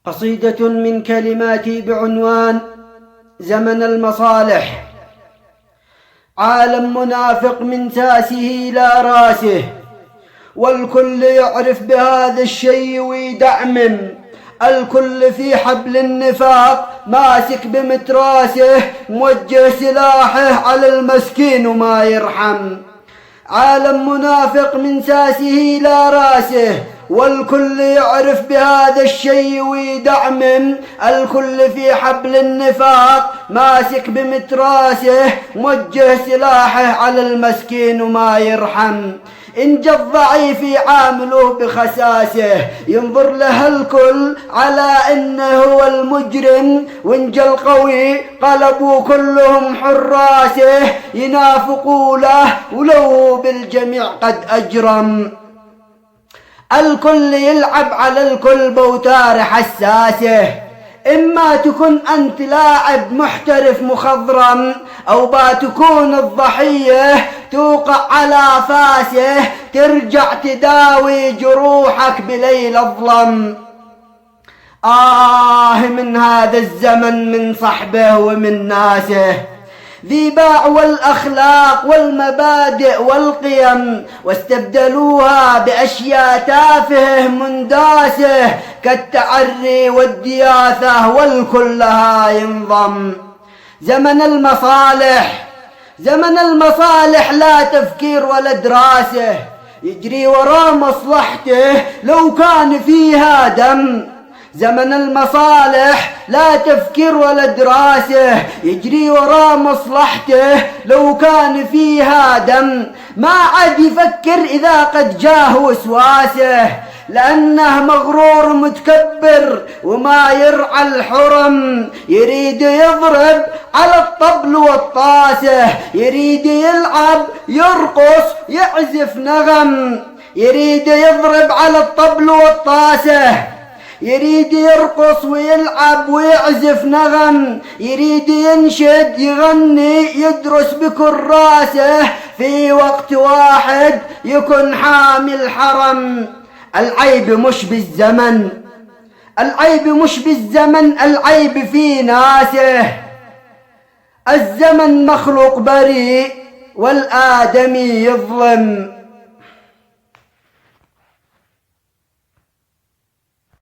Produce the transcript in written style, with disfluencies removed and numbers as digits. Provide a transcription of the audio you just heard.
قصيدة من كلماتي بعنوان زمن المصالح. عالم منافق من ساسه إلى راسه، والكل يعرف بهذا الشيء ويدعمم. الكل في حبل النفاق ماسك بمتراسه، موجه سلاحه على المسكين وما يرحم. عالم منافق من ساسه إلى راسه، والكل يعرف بهذا الشيء ويدعمم. الكل في حبل النفاق ماسك بمتراسه، موجه سلاحه على المسكين وما يرحم. إن جا الضعيف يعامله بخساسه، ينظر له الكل على إنه هو المجرم. وإن جا القوي قلبوا كلهم حراسه، ينافقوا له ولو بالجميع قد أجرم. الكل يلعب على الكل بوتار حساسه، إما تكون أنت لاعب محترف مخضرم، أو تكون الضحية توقع على فاسه، ترجع تداوي جروحك بليل الظلم. من هذا الزمن من صحبه ومن ناسه، ذي باعوا الأخلاق والمبادئ والقيم، واستبدلوها بأشياء تافهه منداسه، كالتعري والدياثة والكل لها ينضم. زمن المصالح، زمن المصالح لا تفكير ولا دراسة، يجري وراء مصلحته لو كان فيها دم. زمن المصالح لا تفكير ولا دراسة، يجري وراء مصلحته لو كان فيها دم. ما عاد يفكر إذا قد جاه وسواسه، لأنه مغرور متكبر وما يرعى الحرم. يريد يضرب على الطبل والطاسة، يريد يلعب يرقص يعزف نغم. يريد يضرب على الطبل والطاسة، يريد يرقص ويلعب ويعزف نغم. يريد ينشد يغني يدرس بكراسه، في وقت واحد يكون حامل حرم. العيب مش بالزمن، العيب مش بالزمن، العيب في ناسه. الزمن مخلوق بريء والآدمي يظلم.